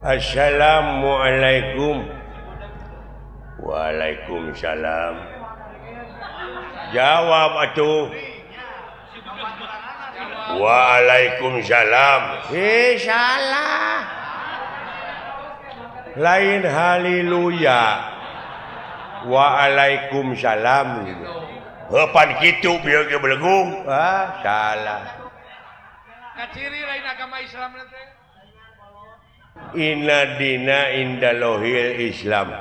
Assalamualaikum. Waalaikumsalam. Jawab atuh. Waalaikumsalam. Salah. Lain haleluya. Waalaikumsalam. Pan kitu bieu ge belegung. Salah. Ciri lain agama Islam nanti. Inna dina indalohil Islam.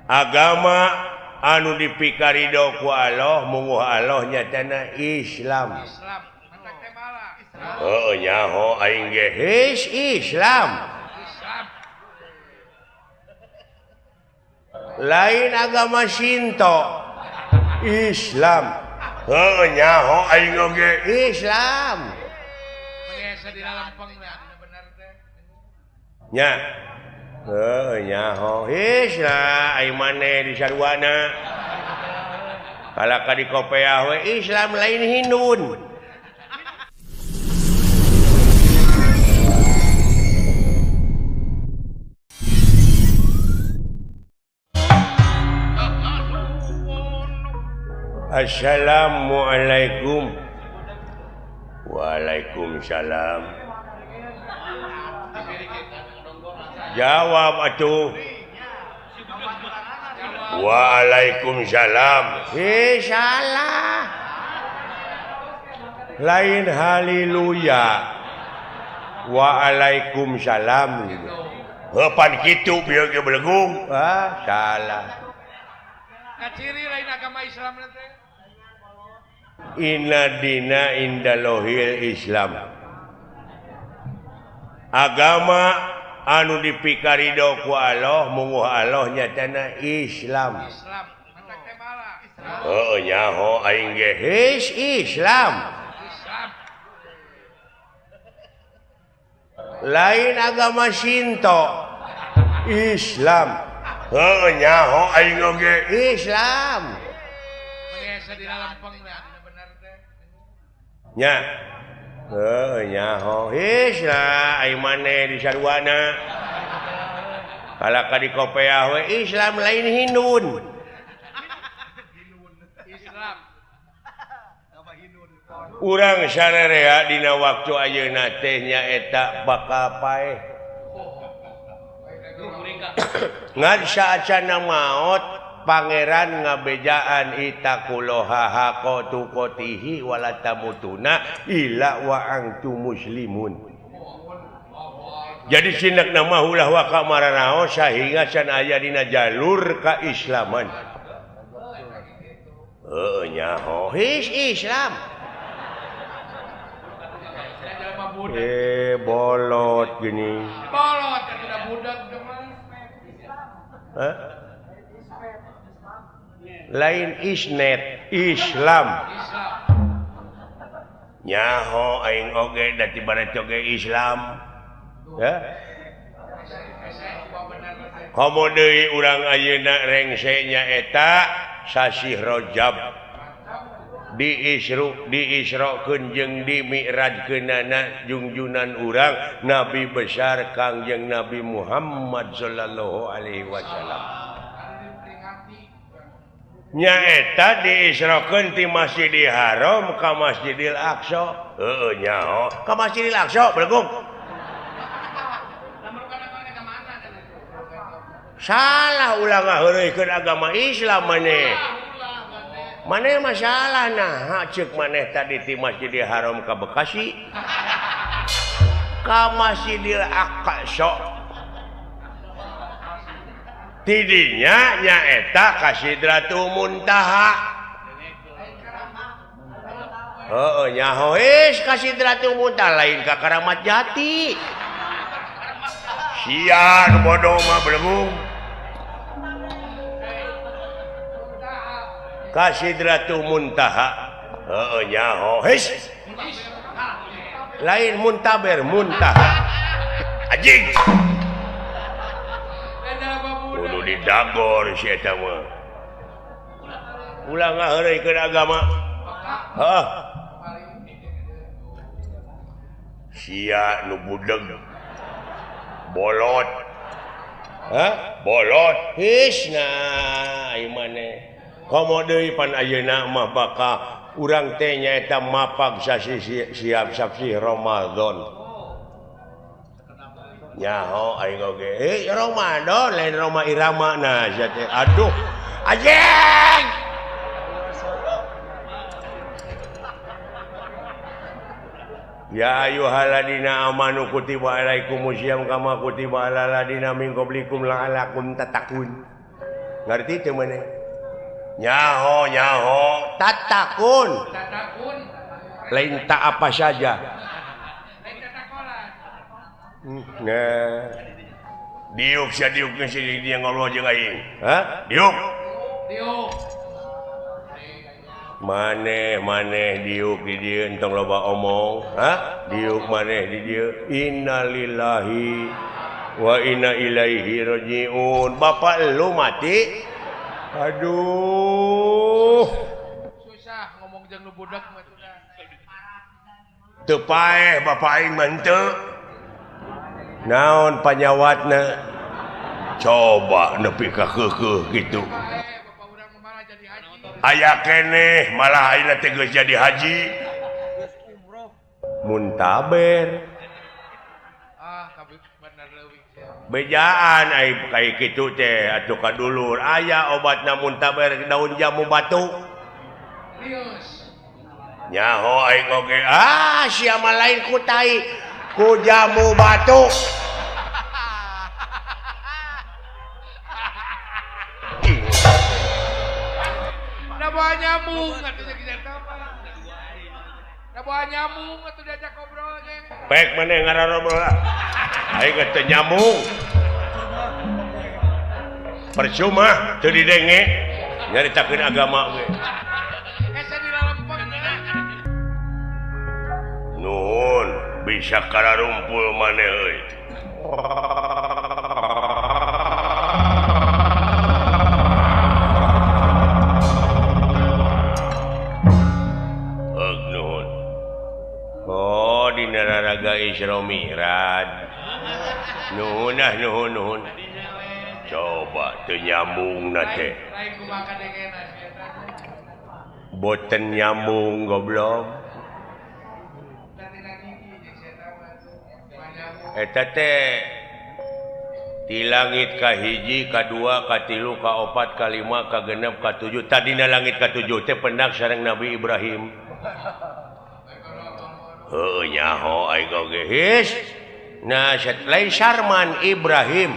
Agama anu dipikarido ku Allah munguh Allah nyatana Islam. Islam. Mantap teh malah. Heuh nyaho aing ge Islam. Islam. Lain agama Shinto. Islam. Heuh nyaho aing ge Islam. Mengesa di dalam penglah benar teh. Nya. Nyaho Islam aing maneh di saduana. Kalaka di kopeah we Islam lain Hindun. Assalamualaikum. Waalaikumsalam. Jawab atuh. Waalaikumsalam. Salah. Lain haleluya. Waalaikumsalam. Pan kitu bieu ge belegung. Salah. Ciri lain agama Islam nanti. Inna dina indalohil Islam. Agama anu dipikarido ku Allah munguh Allah nyatana Islam. Islam. Mantap teh malah. Heuh nyaho aing ge Islam. Islam. Lain agama Shinto. Islam. Heuh nyaho aing ge Islam. Mengesa di dalam penglah benar teh. Nya. Nyaho Islam aing maneh di saduana. Kalaka di kopeah we Islam lain Hindun. Islam. Urang sarerea dina waktu ayeuna teh nyaeta bakal paeh. Ngan saacana maot Pangeran ngabejaan itakuloha hakotu kotihi walatamutuna illa wa antum muslimun. Jadi sinak nama ulah wa kamaranaos sehingga can aya dina jalur kaislaman. Nyaho Islam. Bolot gini. Bolot tidak budak teman. Lain isnet Islam. Nyaho aing oge da tibara coge Islam. Komo deui urang ayeuna rengse nyaeta sasih Rajab. Diisrokeun jeung dimi'rajkeunana junjunan urang Nabi besar Kangjeng Nabi Muhammad sallallahu alaihi wasallam. Nyaeta diisrokeun ti Masjidil Haram ka Masjidil Aqsa. Nyaho ka Masjidil Aqsa belegung. Salah ulah ngaheureukeun agama Islam maneh. Maneh masalah nah ceuk maneh tadi ti Masjidil Haram ka Bekasi. Ka Masjidil Aqsa. Tidinya nyaeta ka Sidratul Muntaha. Nyaho ka Sidratul Muntaha lain ka Karamat Jati. Sian bodoh mah belegung. Ka Sidratul Muntaha. Nyaho lain muntaber muntaha. Anjing. Kudu didagor si eta mah. Ulah ngaheureukeun agama. Sia nu budeg. bolot bolot komo pan ayeuna mah bakal urang teh nyaeta mapag sasi siap sasi Ramadan nyaho aing oge Ramadan lain Roma Irama nah teh aduh anjing ya ayyuhalladzina amanu kutiba alaikumusiyam kama kutiba alal ladzina min qablikum la'allakum tattaqun ngarti teu maneh nyaho tatakun lain tak apa saja nah diuk sia diuk si dia ngolo jeung aing diuk maneh diuk di dieu entong loba omong diuk maneh di dieu innalillahi wa inna ilaihi rajiun bapak lu mati aduh susah ngomong jeung nu budak mah teu paeh bapak aing mah henteu naon panyawatna coba nepi ka keukeuh kitu bapak urang malah jadi haji aya keneh malah ayeuna teh geus jadi haji muntaber bener leuwih bejaan ai kitu teh atuh kadulur aya obatna muntaber daun jamu batu lius nyaho aing oge sia mah lain ku tai ku jamu batu da bawa nyamung atuh kita mah da bawa nyamung atuh diajak ngobrol ge pek maneh ngararobrol aing teh nyamung percuma teu didenge nyaritakeun agama we asa di lempeng nuhun bisa kararumpul maneh euy nuhun oh dina raraga Isra Mi'raj nuhun coba teu nyambungna teh lain kumaha kadengena boten nyambung goblok eta teh di langit ka hiji ka dua ka tilu ka opat ka lima ka genep ka tujuh tadina langit ka tujuh teh pendak sareng Nabi Ibrahim heuh nyaho aing oge his nah lain Sarman Ibrahim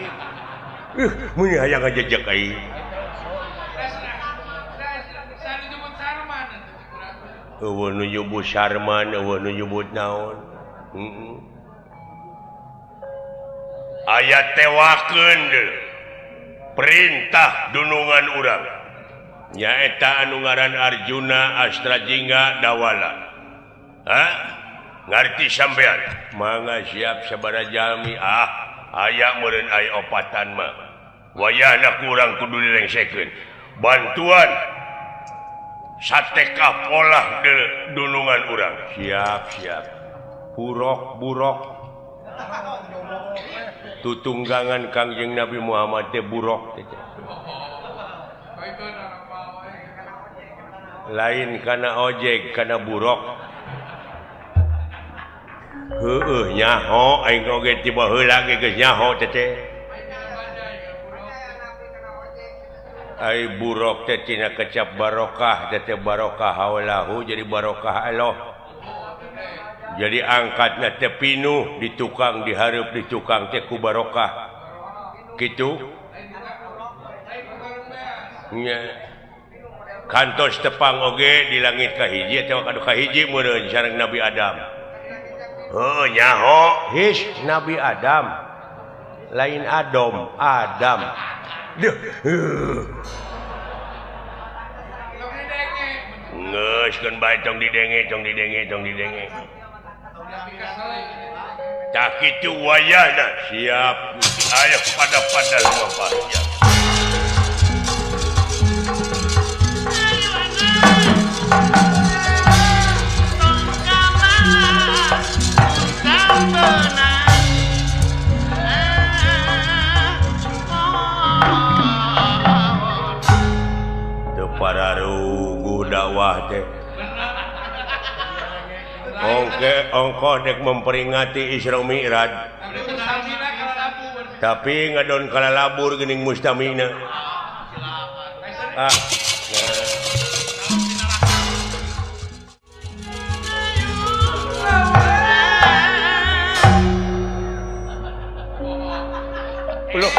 mun aya ngajejek aing eueuh nu nyebut Sarman eueuh nu nyebut naon ayat tewakeun perintah dunungan urang nyaeta anu ngaran Arjuna Astrajingga Dawala ngarti sampean mangga siap sabaraha jalmi aya meureun aya opatan mah wayahna kurang kudu dilengsekeun bantuan satekah pola dunungan urang siap burok tutunggangan Kangjeng Nabi Muhammad teh burok teh lain kana ojek kana burok heueuh nyaho aing oge tiba heula ge geus nyaho teh ai burok teh tina kecap barokah teh barokah haulahu jadi barokah Allah jadi angkatna teh pinuh di tukang dihareup di tukang teh ku barokah kitu nya kantos tepang oge di langit ka hiji teh kadu ka hiji meureun sareng Nabi Adam nyaho his Nabi Adam lain Adam geus keun bae tong didenge tak kitu wayahna siap aya pada lumah parja ongkoh dek memperingati Isra Mi'raj. Tapi ngadon kala labur geuning mustamina. Loh.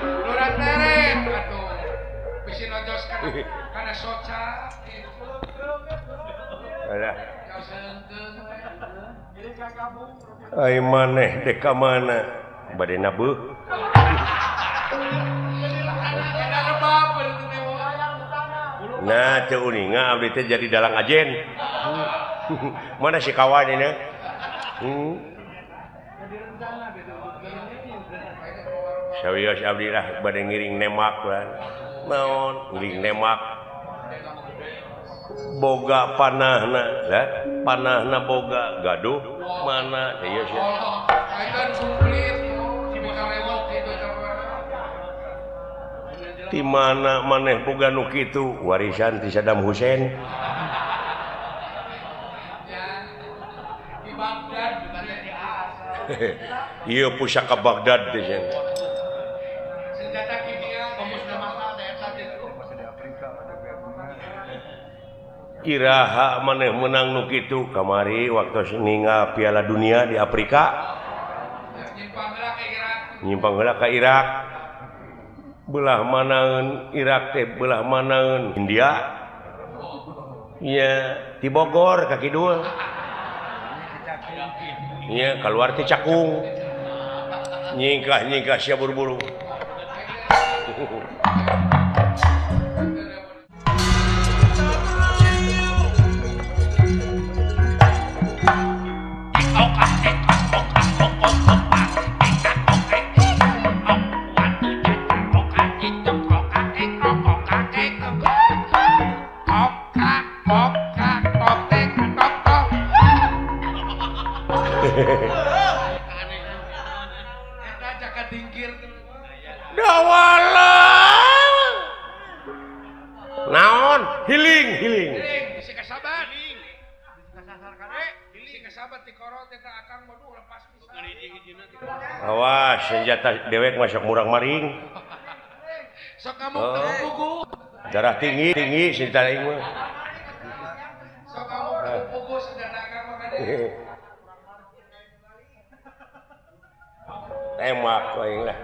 Lurah teret atuh. Bisi nojos kana soca. Alah. Ai maneh dek ka mana? Bade nabeuh. Nah, teu uninga abdi teh jadi dalang ajen. Mana si kawan ini? Sawios abdi lah bade ngiring nemak lah. Naon ngiring nemak. Boga panahna, lah panahna boga gaduh mana ieu sih. Di mana maneh boga nu kitu warisan ti Saddam Hussein. Di Baghdad ieu pusaka Baghdad teh. Senjata kimia pemusnah massal daerah itu masih di Afrika Iraha maneh menang nu kitu kamari waktu ningal Piala Dunia di Afrika. Nyimpang heula ka Irak. Belah manaeun Irak teh belah manaeun India. Nya di Bogor ka kidul. Nya keluar ti Cakung. Nyingkah sia buru-buru. Naon healing bisi kasabat awas senjata dewek masuk murang maring sok kamu pugu darah tinggi senjata aing mah sok kamu pugu senjata akang mah tembak aing lah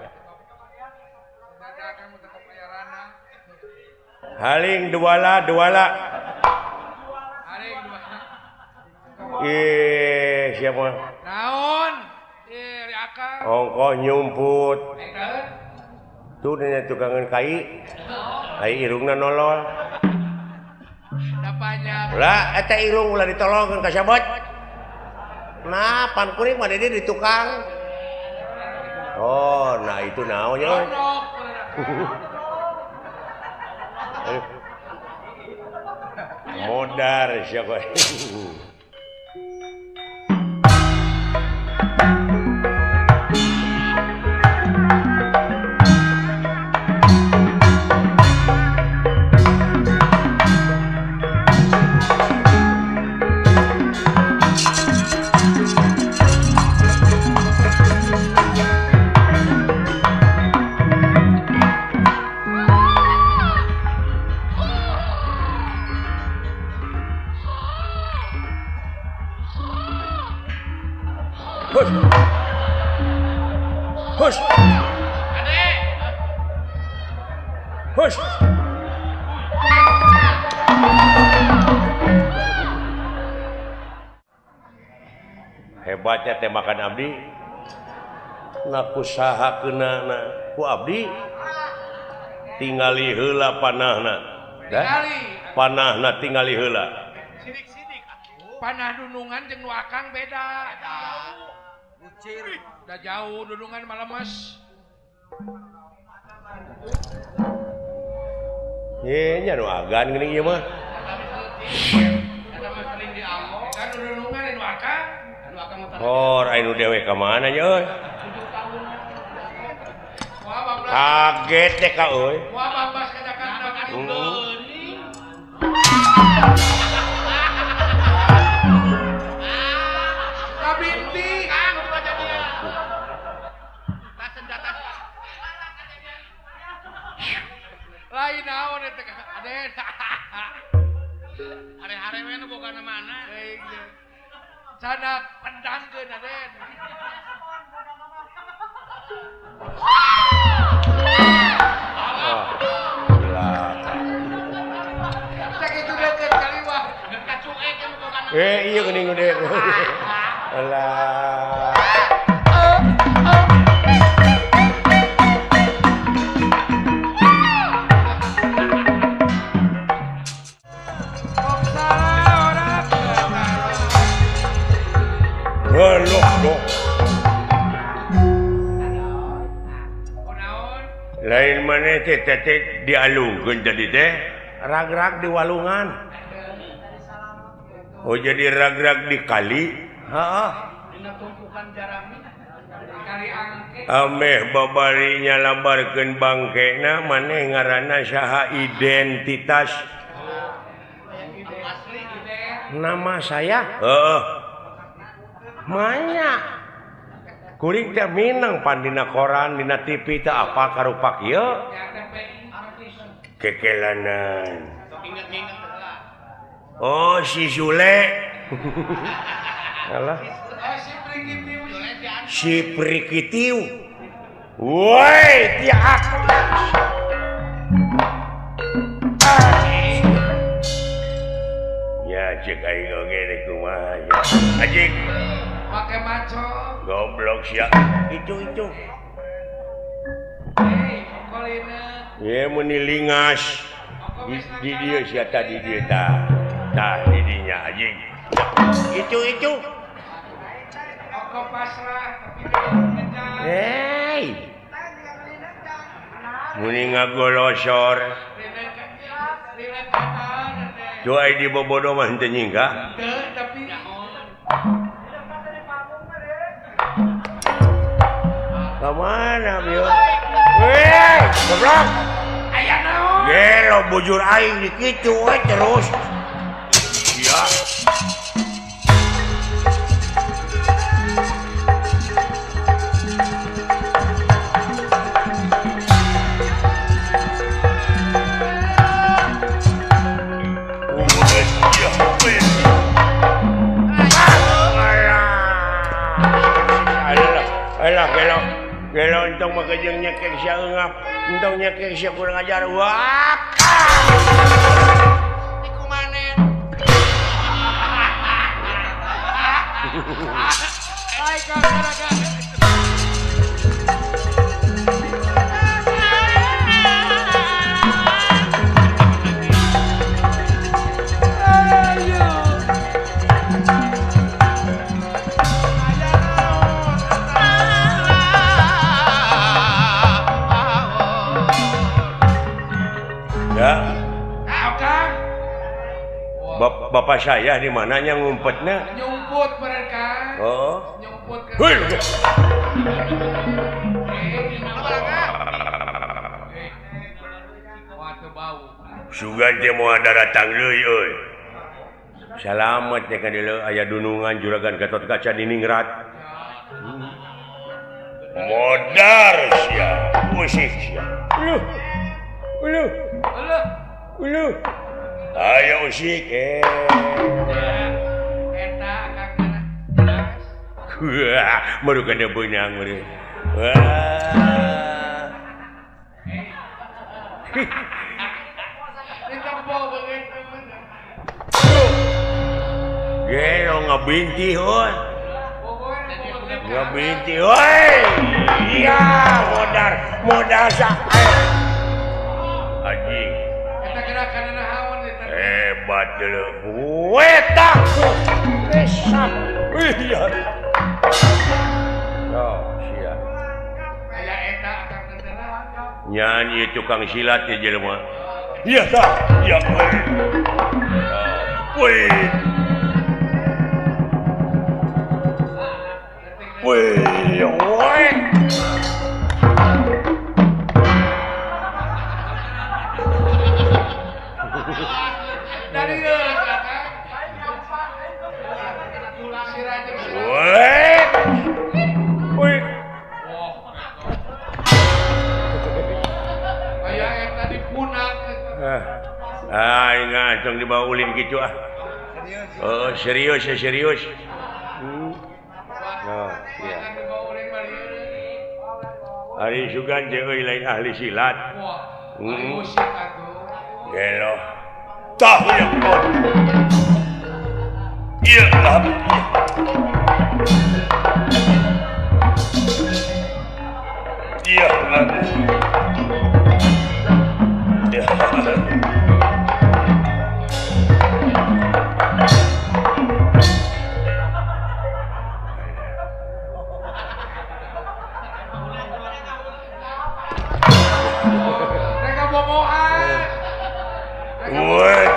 haling duala siapa naon ri akang ongkoh nyumput tuh nya tukangan kai irungna nolol dapanya lah eta irung ulah ditolongkeun ka sabot nah pan kuring mah di tukang oh nah itu naon nya modar siapa Hush. Hebatnya tembakan abdi. Naku saha keunana ku abdi. Tingali heula panahna. Panahna tingali heula. Sidik-sidik atuh. Panah dunungan jeung nu akang beda. Bucir. Udah jauh dunungan malemes. Ye nya nu agan geuning ieu mah. Ada mah sering di among. Kan dunungan nu akang. Nu akang mah. Oh, anu dewe ka mana nya euy? Kaget deh ka euy. Wah babas ka Jakarta kan Den. Hari-hari we nu boga mana? Sana pendangkeun Den. Sakitu deukeut kaliwah. Kacuek nu boga Iya geuning gede. Alah. Loh. Lain mana teh dialungkeun jadi teh rag-rag di walungan. Oh jadi rag-rag di kali? Heeh. Dina tumpukan jarami kali angke. Ameh babarinya lambarkeun bangkena maneh ngaranna saha identitas? Asli Den. Nama saya? Heeh. Manya kuring teh minang pan dina koran dina TV teh apa karupa kieu kekelanan oh si Sule alah si Prikitiu woi tiak ya cek aing oge deh kumaha ya ajik pakai maco goblok sia itu kolina ye meni lingas di dieu sia tadi dieu tah di dinya anjing itu oko pasrah tapi dia hey muni ngagolosor Joai di bobodo mah henteu nyingga tapi kemana bieu? Weh, goblok. aya naon? Gelo bujur aing di kitu we terus. Sia. Gelo entong makajeng nyekek sia eungap, entong nyekek sia kurang ajar. Wah. Iku maneh. Hai kagaraga. Bapak saya di mananya ngumpetnya? Nyumput mereka. Oh. Nyumput ke. Hei. Bau. Sugan teh moal datang deui euy. Salamet teh ka dieu aya dunungan juragan Gatot Kaca di Ningrat. Modar sia, musik sia. Ulu. Ayo usik Eta kagana. Wah, baru kada beunang meureun. Wah. Eta bau begitu. Gelo ngabinti heuh. Ngabinti heuh. Iya, modal sak. Anjing. Eta gerakan nahawan eta. Hebat deuleu. Weta. Resap. Iya. Oh, sia. Aya eta akang tentara. Nyanyi tukang silat ya jelema. Iya tah. Ya weh. Weh, weh. Dari kakak. Weh. Weh. Kayak eta dipunak. ngacong dibawa ulin gitu ah. Oh, serius ya serius. Oh, iya. Ari sugan jeung lain ahli silat. Gelo. Tah ya. Iya. Iya. Iya. Mereka boboan. What?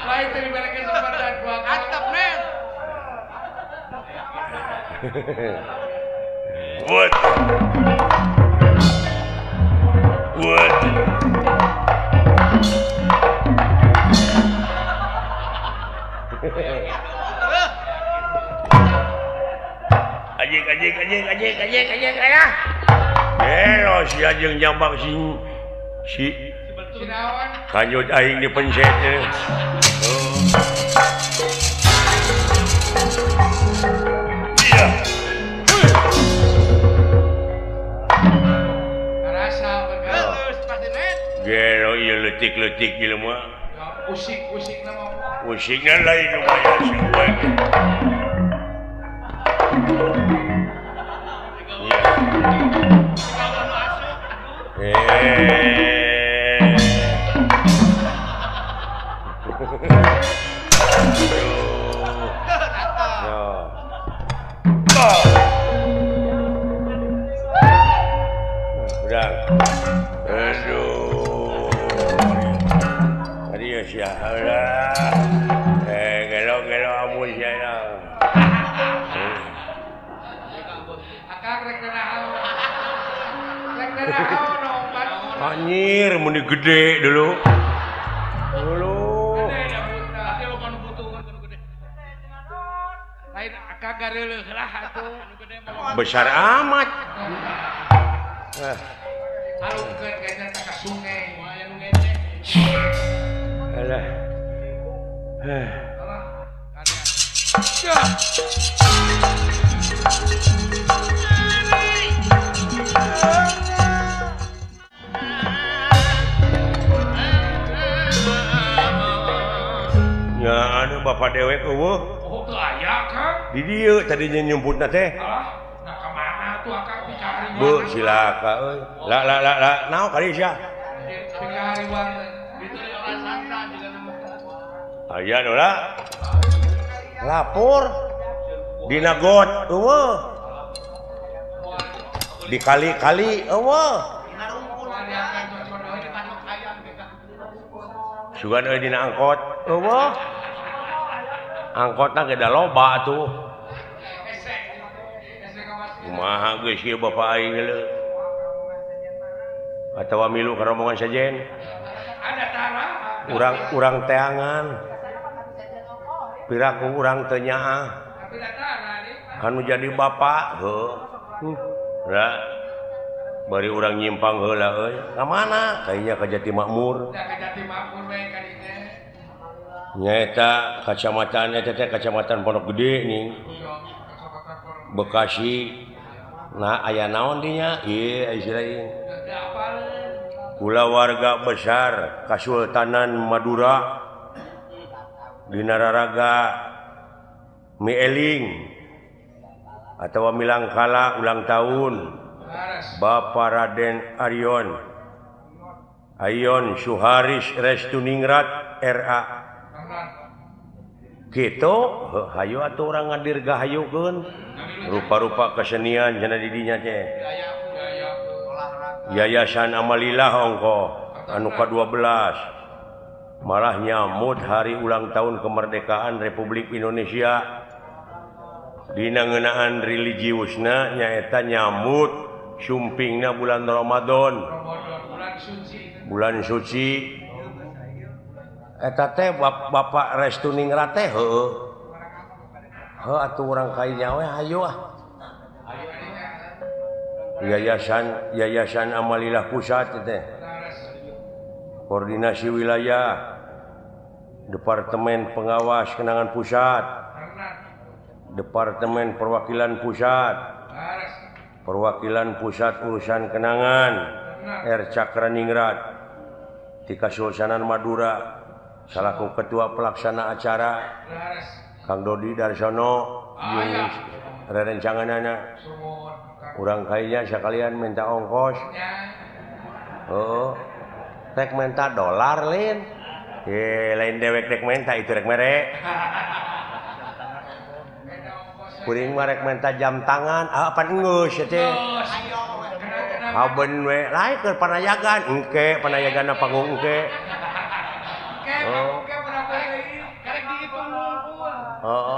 Lain tadi balik kesempatan gua atap men. What? What? Anjing ayah. Gelo si anjing jambak si Sinawan. kanyut aing dipencet. Iya. Rasa begalus pasti net. Gelo ieu leutik-leutik ieu mah. Usik nama. Musiknya lain lumayan sih gue. Udah. Aduh. Tadi ya sih udah. Gelo amun saya. Akang rek naon. Rek naon nompat. Anjir, muni gede dulu. Lain akang gareuleuh lah atuh. Besar amat. Alungkeun kayaknya tak ka sungai. Aya nu ngece. Alah. Ya anu bapak dewek eueuh. Oh teu aya Kang. Di dieu tadinya nyumputna teh. Alah, nah ka mana tuh akang picari Bu silaka euy. La naon kali sia? Picari wang. Itu orang santa juga Aya nu lah. Lapor dina got eueuh. Di kali-kali eueuh. Sugan euy dina angkot eueuh. Angkotna ge da loba atuh. Kumaha geus ieu bapak aing heuleuh. Atawa milu ka rombongan sajen. Ada tara. Urang teangan. Piraku urang teu nyaah. Ada tara nih. Anu jadi bapak heuh. Da bari urang nyimpang heula euy. Ka mana? Kayaknya ka Jati Makmur. Da ka Jati Makmur we ka dieu. Nyaeta kacamatan eta teh kacamatan Pondok Gede nih. Bekasi. Nah aya naon dinya? Ieu istilahna. Kula warga besar Kasultanan Madura dina raraga Mieling atawa Milangkala ulang tahun Bapak Raden Ayon Suharis Restuningrat RA. Kitu hayu atuh urang ngadirgahayukeun rupa-rupa kesenian cenah di dinya teh. Yayasan Amalillah ongko anu ka-12 malah nyamut hari ulang tahun kemerdekaan Republik Indonesia dina ngeunaan religiusna nyaeta nyamut sumpingna bulan Ramadan bulan suci eta teh Bapak Restuningrat teh heueuh atuh urang kainya we hayu Yayasan Amalilah Pusat teh Koordinasi Wilayah Departemen Pengawas Kenangan Pusat Departemen Perwakilan Pusat Perwakilan Pusat Urusan Kenangan R. Cakraningrat di Kasultanan Madura selaku Ketua Pelaksana Acara Kang Dodi Darsono rerencanganana urang kainya sekalian minta ongkos rek minta dolar lain dewek rek minta itu rek mere kuring mah rek minta jam tangan pan geus teh habeun we lain keur panayagan engke panayagana panggung engke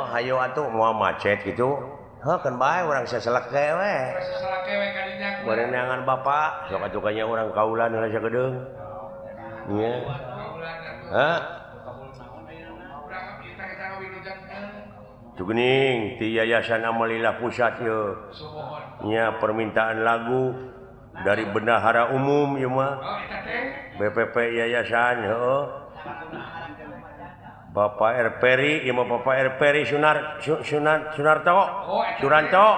hayo atuh moal macet gitu kan bae urang saselek we berenangan bapak sok atuh kanya urang kaulan heula sagedeung nya Tugening ti Yayasan Amalilah Pusat nya permintaan lagu dari bendahara umum ieu mah BPP Yayasan Bapak Erperi ieu mah Bapak Erperi Sunarto Suranto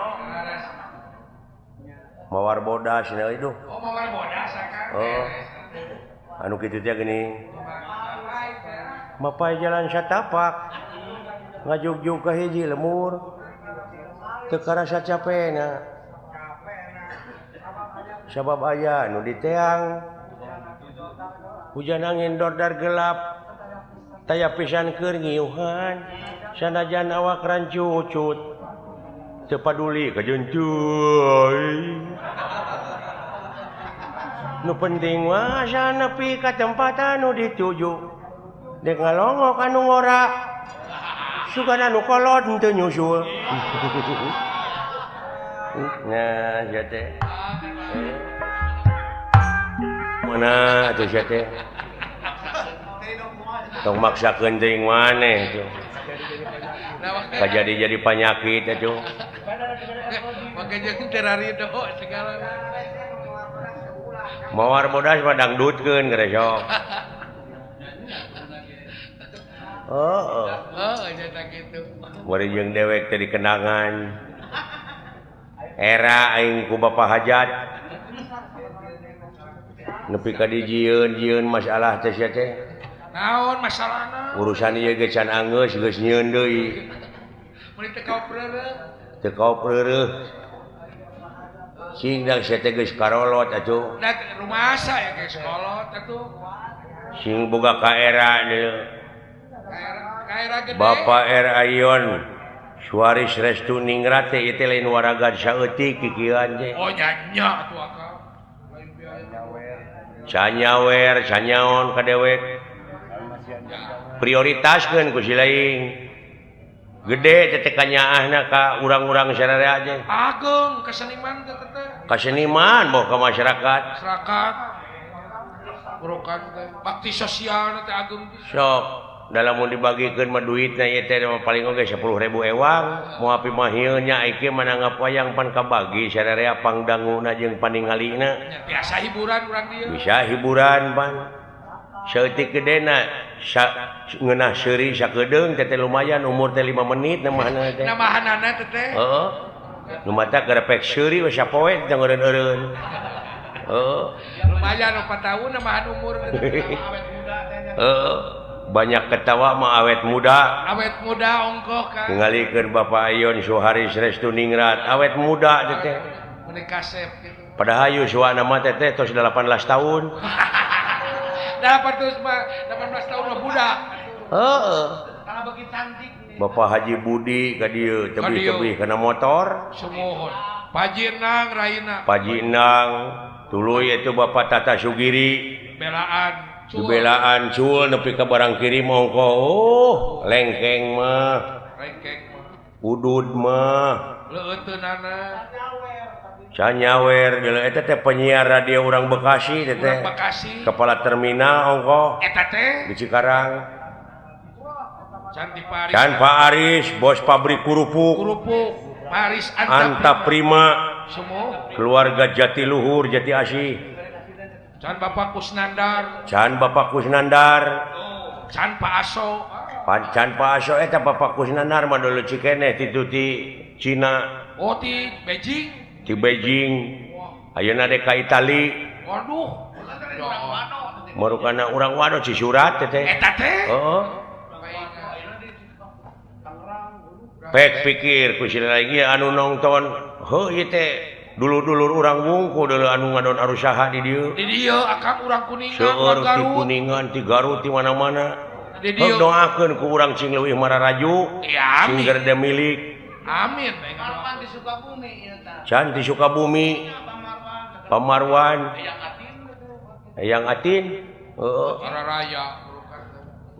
mawar bodas nya itu mawar bodas anu kitu teh geuning Bapak jalan satapak ngajug-jug ka hiji lemur teu karasa capena sabab aya nu diteang hujan angin dordar gelap taya pisan keur ngiuhan sanajan awak rancucut teu paduli ka jeuncuy nu penting mah asa nepi ka tempat anu dituju dek ngalongok anu ngora sugana nu kolot teu nyusul nah ya teh mana atuh sia teh tong maksakeun teuing maneh tuh kajadi-jadi panyakit atuh make jeung terarido segala mawar bodas mah dangdutkeun geresok nyata kitu bari jeung dewek teh di Kenangan era aing ku Bapak Hajat nepi ka dijieun masalah teh sia teh naon masalahna urusan ieu ge can angeus geus nyieun deui mun teu kaop reureuh sing dang sia teh geus karolot atuh da rumasa ya geus kolot atuh sing boga ka era deui Bapak R. Ayon Suaris Restu Ningrat teh ieu lain waragad saeutik kikieuan teh oh nya atuh akang canyawer canyaon ka dewek prioritaskeun ku si lain gede teh kanyaahna ka urang-urang sararea aja ageung ka seniman teh ka seniman bawa ka masyarakat urukan bakti sosial teh ageung sok dalam mau dibagikeun mah duitna ieu teh paling oge 10.000 ewang moal api mah ieu nya iki manangap wayang pan kabagi sararea pangdanguna jeung paningalina biasa hiburan urang dieu bisa hiburan pan saeutik gedena ngeunah seuri sakedeung teh lumayan umur teh 5 menit namahna teh namahanana teh heeh nu mata garepek seuri we sapoe teh eureun-eureun lumayan 4 tahun namahan umur awet muda teh banyak ketawa mah awet muda ongkoh kan ngalikeun Bapak Ayon Suharis Restu Ningrat awet muda teh meuni kasep gitu pada hayu suana mah teh tos 18 tahun 18 tahun mah budak heeh kana beuki cantik Bapak Haji Budi ka dieu tebih-tebih kana motor sumuhun Paji Endang raina Paji Endang tuluy itu Bapak Tata Sugiri belaan cul nepi ka barang kiri mongko lengkeng mah udud mah leuteunana canyawer geuleuh eta teh penyiar radio urang Bekasi teh kepala terminal ongko eta teh di Cikarang Can Pak Aris bos pabrik kerupuk Paris Anta Prima semua keluarga Jatiluhur Jati Asih Can Bapak Kusnandar Can Bapak Kusnandar Can Pak Aso Can Pak Aso eta Bapak Kusnandar mah dulu cikeneh ti Cina di Beijing di Beijing ayeuna dek ka Itali waduh marukana urang wano Cisurat teh eta teh heeh pek pikir ku lagi anu nonton heuh ieu teh dulur-dulur urang wungkul dulu anu ngadon arusaha di dieu akang urang Kuningan seueur ti Garut Kuningan ti Garut ti mana-mana di dieu doakeun ku urang cing leuwih mararaju ya sing gerde milik amin di Sukabumi ieu tah. can di Sukabumi Pamarwan Eyang Atin heeh raya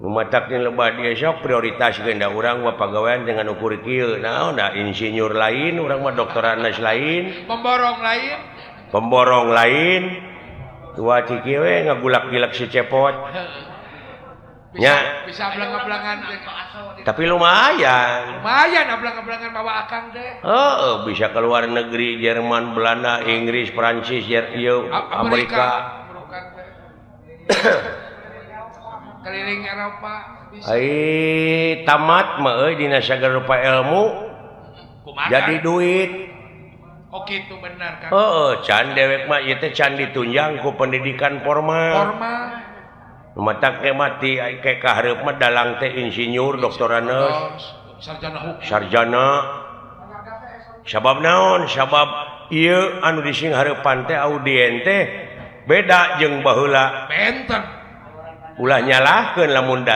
Lumataknya lebah dia sok prioritas genda orang mah pagawean dengan ukur kieu naon da insinyur lain urang mah doktoranas lain pemborong lain tua ti kieu we ngagulak-gilak si cepot nya bisa belang-belangan tapi lumayan belang-belangan bawa akang teh heeh bisa keluar negeri Jerman Belanda Inggris Prancis ieu Amerika keliling Eropa bisa. Tamat mah euy dina sagala rupa ilmu jadi duit. Oh gitu benar kan. Heeh, can dewek mah ieu teh can ditunjang ku pendidikan formal. Matak ge mati ke kahareup mah dalang teh insinyur, doktoraneus, sarjana. Sabab naon? Sabab ieu anu dising hareupan teh audien teh beda jeung baheula. Benten. Ulah nyalahkeun lamun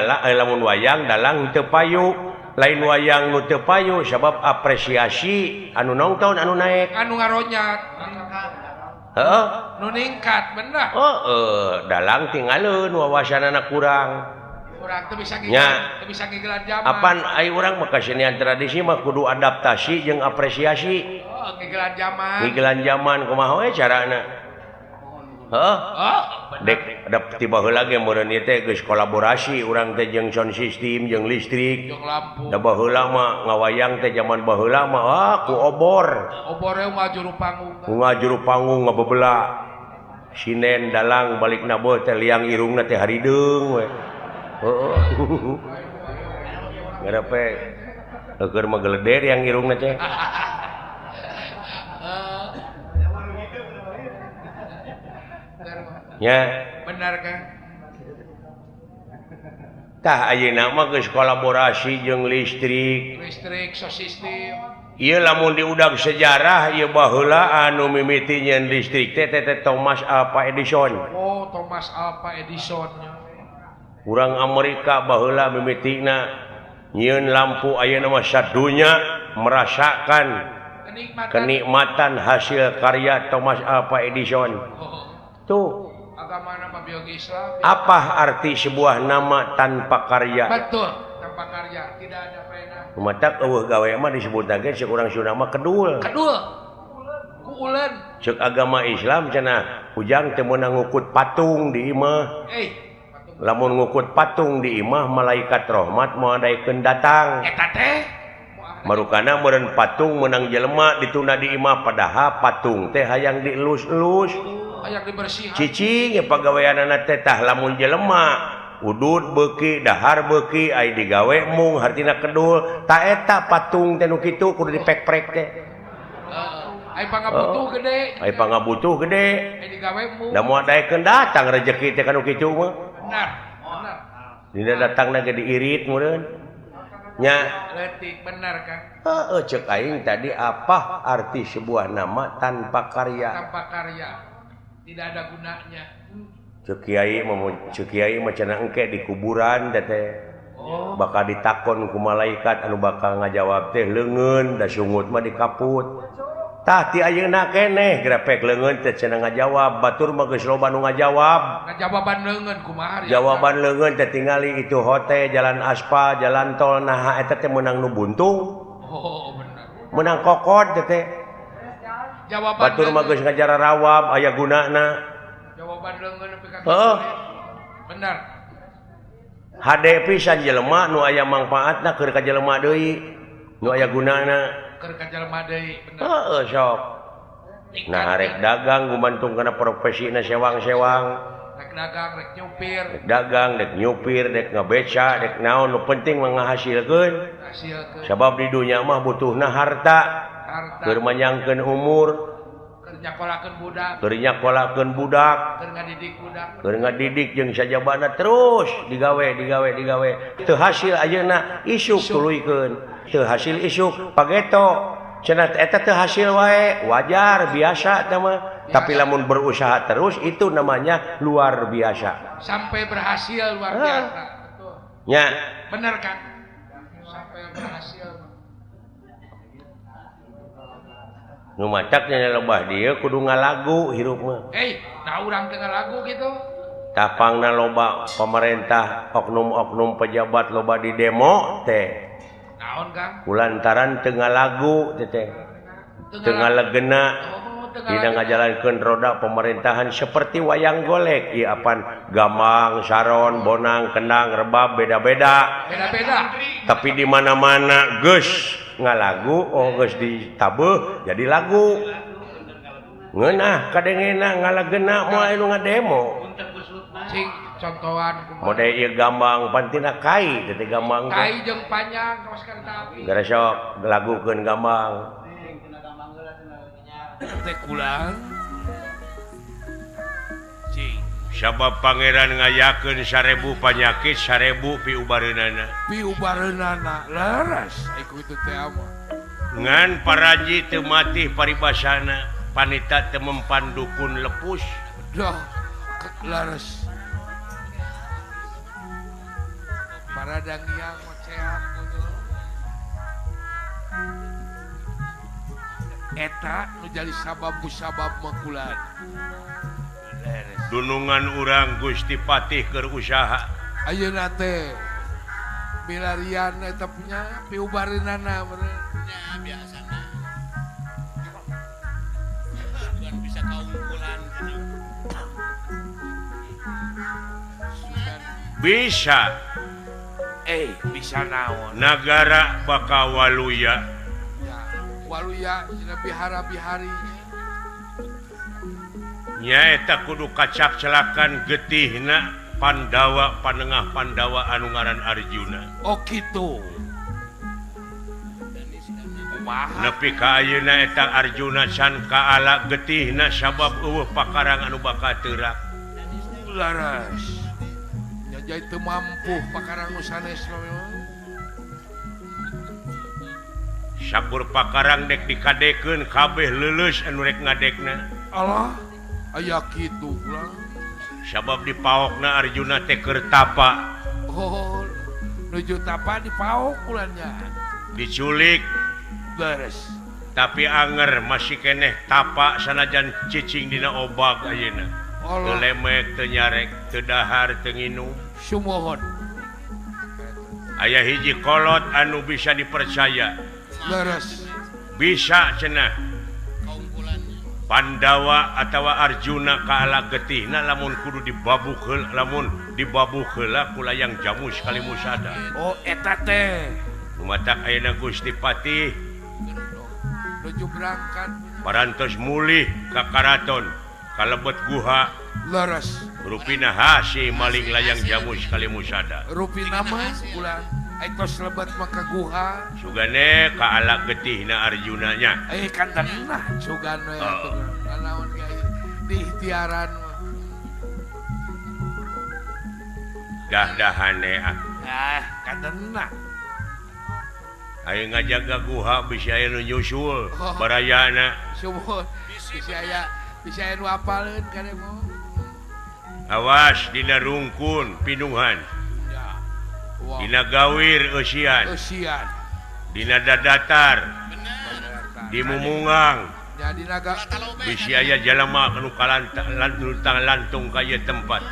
wayang dalang teu payu lain wayang nu teu payu sabab apresiasi anu nongton anu naek anu ngaronyat heeh nu ningkat bener dalang tinggalin wawasanana kurang teu bisa ngigelan zaman apan ai urang mah kasenian tradisi mah kudu adaptasi jeung apresiasi ngigelan zaman kumaha we carana dek ada tiba heula ge meureun ieu teh geus kolaborasi urang teh jeung sound system jeung listrik jeung lampu da baheula mah ngawayang teh zaman baheula mah ku obor mah juru panggung ngajuru panggung ngabebeula sinen dalang balikna beuh teh liang irungna teh harideung we heeh ngarepe keur mah geleder yang irungna teh nya benar kan tah ayeuna mah geus kolaborasi jeung listrik sound system ieu lamun diudag sejarah ieu baheula anu mimiti nyeun listrik teh Thomas Alva Edison Thomas Alva Edison urang Amerika baheula mimitina nyieun lampu ayeuna mah sadunya merasakan kenikmatan hasil karya Thomas Alva Edison tuh agamana mah biologi Islam apa arti sebuah nama tanpa karya betul tanpa karya tidak ada faedah matak eueuh gawe mah disebutna ge ceuk urang Sunda mah kedul ku uleun ceuk agama Islam cenah ujang teu meunang ngukut patung di imah lamun ngukut patung di imah malaikat rahmat moal daekeun datang eta teh marukana meureun patung meunang jelema ditunda di imah padahal patung teh hayang dielus-elus hayang dibersihan cicing ya pagaweanana teh tah lamun jelema udud beuki dahar beuki ai digawe mung hartina kedul ta eta patung teh nu kitu kudu dipek-prek teh ai pangabutuh gede ai pangabutuh gede ai digawe mung da moal daekeun datang rezeki teh kanu kitu mah benar dina datangna ge diirit meureun nya leutik benar kan cek aing tadi apa arti sebuah nama tanpa karya tidak ada gunanya cek kiai mah cenah engke di kuburan teh bakal ditakon ku malaikat anu bakal ngajawab teh leungeun da sungut mah dikaput tah ti ayeuna keneh grepek leungeun teh cenah ngajawab batur mah geus loba nu ngajawab ngajawaban leungeun kumaha jawaban leungeun teh tingali itu hotel jalan aspal jalan tol nah eta teh meunang nu buntung benar meunang kokod teh jawaban batur mah geus ngajara rawab aya gunana jawaban leungeun nepi ka heeh benar HD pisan jelema nu aya manfaatna keur ka jelema deui nu aya gunana keur ka jelema deui bener heeh sok nah rek dagang gumantung kana profesina sewang-sewang rek dagang rek nyupir dek dagang dek nyupir dek ngabeca dek naon nu penting mah ngahasilkeun hasilkeun sabab di dunya mah butuhna harta keur manyangkeun umur keur nyakolakeun budak keur nyakolakeun budak keur ngadidik budak keur ngadidik jeung sajabana terus digawe teu hasil ayeuna isuk tuluykeun teu hasil isuk pageto cenah eta teu hasil wae wajar biasa teh mah tapi lamun berusaha terus itu namanya luar biasa sampai berhasil luar biasa betul nya bener kan sampai berhasil nu macaknya lebah dieu kudu ngalagu hirup mah nah urang teu ngalagu gitu tapangna loba pemerintah oknum-oknum pejabat loba di demo teh naon Kang kulantaran teu ngalagu teh teu ngalegena dina ngajalankeun roda pemerintahan seperti wayang golek ieu apan gamang saron bonang kendang rebab beda-beda tapi di mana-mana geus ngalagu geus ditabeuh jadi lagu ngeunah kadengena ngalegena moal anu ngademo cing contohan mode ieu gambang pantina kai teh gambang kai jeung panjang kaos kareta api gara sok lagukeun gambang teh kulang cing sabab pangeran ngayakeun 1000 panyakit 1000 piubareunana laras iku itu teh mah ngan paraji teu mati paribasana panita teu mempan dukun lepus dah laras paradang yang ocehan eta nu jadi sabab makulan dunungan urang Gusti Patih keur usaha ayeuna teh milarian eta punya piubareunana bener nya biasana bukan bisa kaungkulan bisa bisa naon negara Bakawaluya waluya dina bihara-biharinya nyaeta kudu kacak celakan getihna Pandawa panengah Pandawa anu ngaran Arjuna oh kitu nepi ka ayeuna eta Arjuna can kaala getihna sabab eueuh pakarang anu bakal teurak laras nya jadi teu mampu pakarang nu sanes sakur pakarang dek dikadekeun kabeh leuleus anu rek ngadekna Allah aya kitu ulah sabab dipaokna Arjuna teh keur tapa oh nuju tapa dipaok ulannya diculik beres tapi anger masih keneh tapa sanajan cicing dina obag ayeuna teu lemek teu nyarek teu dahar teu nginum sumohon aya hiji kolot anu bisa dipercaya leres bisa cenah Pandawa atawa Arjuna kaala getihna lamun kudu dibabuh heula ku layang jamu sekali musada oh eta teh lumatak ayeuna Gusti Patih nuju berangkat parantos mulih ka karaton kalebet guha leres rupina hasi maling layang jamu sekali musada rupina mah ulah etos lebat maka guha sugane kaala getihna Arjuna nya kan tenah sugane naon ge di ikhtiaran dah-dahane kan tenah aya ngajaga guha bisa aya nu nyusul barayana sumuh bisa aya nu apaleun kade mah awas dina rungkun pinungan dina gawir eusian dina dadatar di mumungang bisi aya jalema anu kalantang lantung ka ieu tempat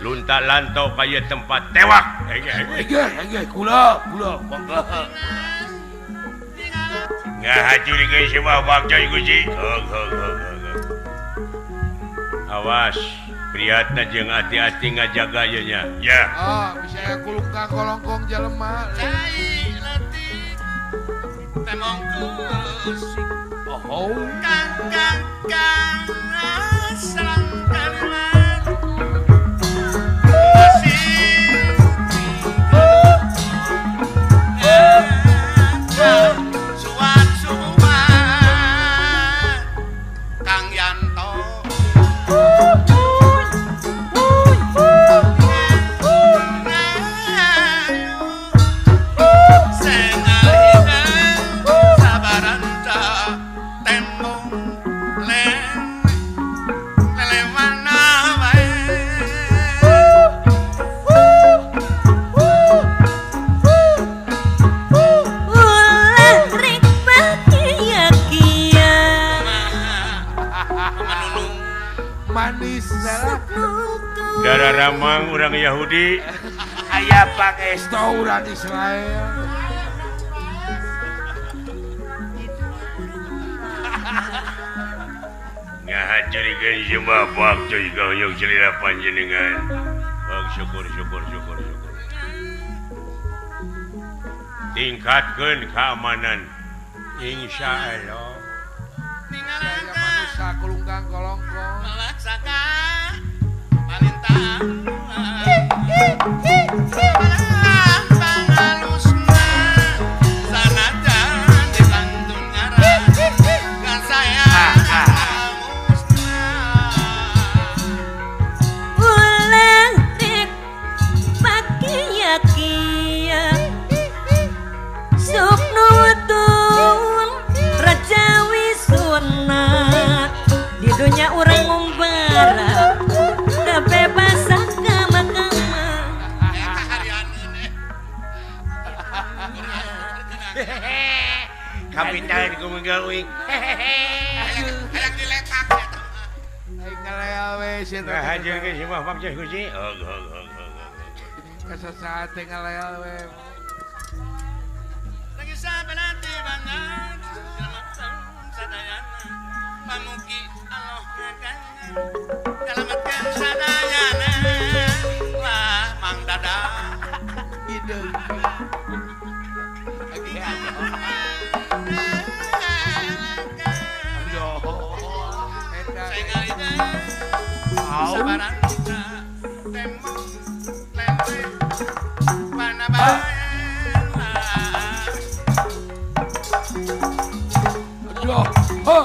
lunta lantau ka ieu tempat tewak kula mangga ngahajur geus semua bakcoy guci awas Priatna jeung hati-hati ngajaga nya. Ya. Oh, bisa kulungkang kolongkong jelema. Cai leutik temong kusik. Oh. Kang salang kalimat. Suat Kang Yanto. Manis Darah ramang orang Yahudi. aya pangestu urang Israel. Ngahajurikeun jemaah bakcoy gauyong celila panjenengan. Syukur. Tingkatkeun keamanan. Insyaallah. Saya manusia kulungkang kolongkong. Malaksaka Malintang Pangalusna Sanajan Dilantun ngaran Kan saya musna Ulang rik pakia Suknutung Rajawi sunat Di dunia orang ngumbara Kebebasan kama-kama Kapitan kumenggawi. Hayang diletak Ai ngalea we sia teh. Ngahajurikeun jemaah bakcoy kuci. Kasasaat teh ngalea we. Lagi sabanati banget Selamatkan sadayana Pamugi Allah ngagangan Selamatkan sadayana Wah Mang Dada Ide. Saya ngalida Sabaran kita Temong Lele Panabayan Aduh. Ho.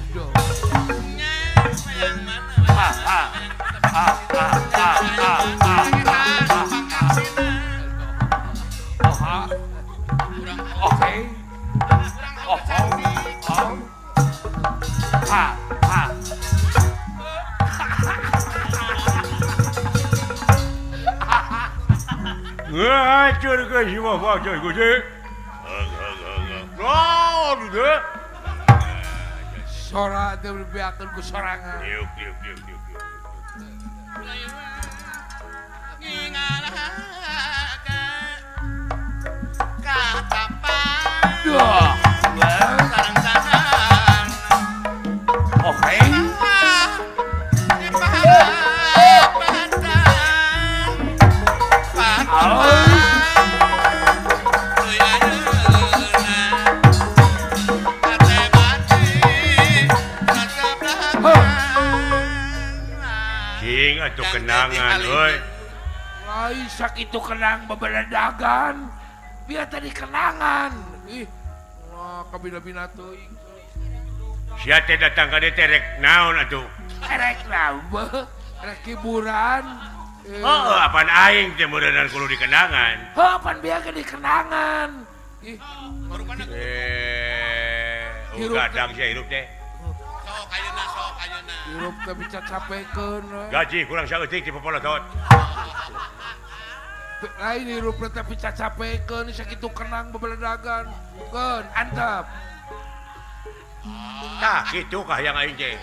Aduh. Yang mana Oke. Ngahajurikeun jemaah bakcoy kuci. Sora teh bebeakeun ku sorangan. Yuk. Duh. Sarang-sarang Oke. Cing atuh kenangan euy. Lain sakitu kenang babaledagan. Biar tadi kenangan. Ih. Wah, kabina-bina teuing. Sia teh datang ka dieu teh rek naon atuh? Erek lambeh, erek hiburan. Heeh, apaan aing teh meureunnan kudu dikenangan. Pan biar di kenangan. Ih, Hirup Gadang sia hirup teh. Sok ayeuna. hirup teh bisa capekeun. Gaji kurang saeutik ti popolotot. Lain hirup teh bisa capekeun sakitu kenang babaledagan. Keun, antep. Tah kitu kah yang aing teh.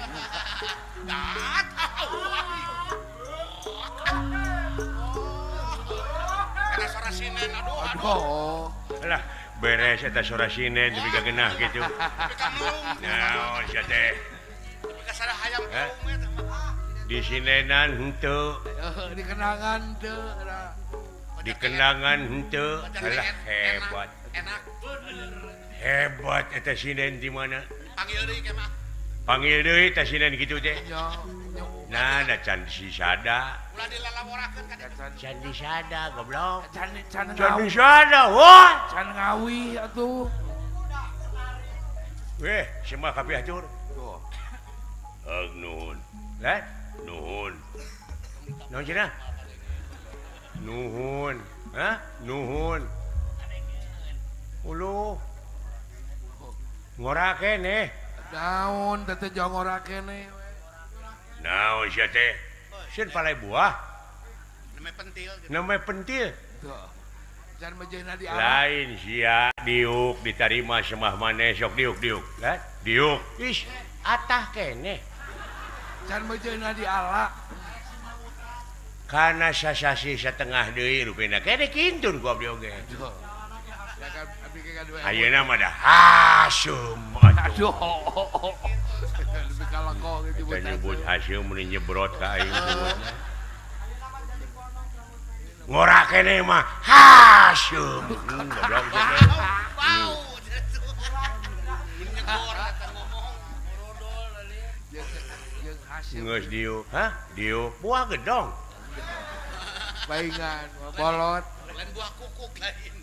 Karena suara sinen aduh. Aduh. Alah, beres eta sorasinen tapi geunah kitu. Naon sia teh? Tapi kada hayam kaum eta mah. Di sinenan henteu, Di kenangan teu. di kenangan henteu. Alah hebat. Enak. Hebat eta sinen di mana? Panggil deui ke mah. Panggil deui eta sinen kitu teh. Nya. Nah, da can disada. Ulah dilalaworakeun ka ditu. Can disada goblok. Can Can ngawi. disada, wah. Can ngawi atuh. Weh, semua kapi atur. Tuh. Nuhun. Lah, nuhun. Nuhun cenah. Nuhun. Hah? Nuhun. Ulu. Ngora kene. Daun teh jongora kene. Naon sia teh? Sieun palai buah. Namanya pentil gitu. Namanya pentil. Tuh. Can mejehna di alam. Lain sia diuk diterima semah maneh sok diuk. Lah, diuk. Ish, atah kene. Can mejehna di ala. Kana sasasi setengah deui rupina kene kintun ku abdi oge. Tuh. Ya kan abdi ke kadua. Ayeuna mah dah hasum atuh. Aduh. Lebih kalangko gitu Kita nyebut hasil meni nyebrot ka aing tuh. Ngora kene mah hasum. Goblok cenah. Bau. Menyegor eta ngomong. Jeung hasil Geus diuk. Hah? Diuk buah gedong. baingan bolot. Lain buah kukuk lain.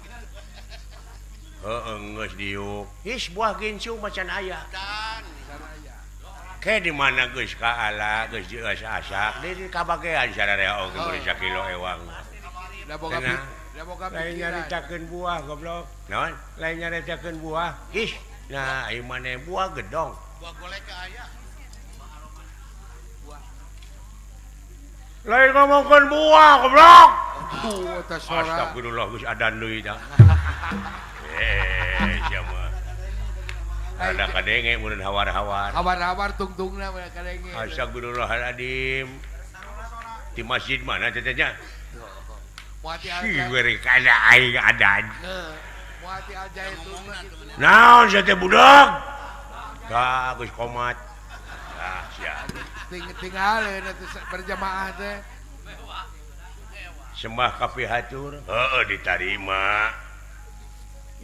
Heeh, geus diuk. Is buah ginsung macan aya. Dan Saraya. Ke di mana geus ka ala, geus diasak-asak, di kabagean sararea oge beri sakilo ewang. Da boga Tenang. da boga Lain pikiran. nyaritakeun buah goblok. Naon? Lain nyaritakeun buah. Ih, nah ieu maneh buah gedong. buah golek ke aya. Lain ngomongkeun buah goblok. Eta sora. Astagfirullah geus adan deui dah. Sia mah. Ada kadenge mun hawar-hawar. Habar-habar tungtungna we kadenge. Astagfirullahaladzim. Di masjid mana tetenya? Muati Si aja. beri kana aing adan. Muati aja itu. Naon sia teh budak? Ka geus komat. Ah, sia. Tinggal itu berjamaah teh. Sembah ka pihatur. Heeh ditarima.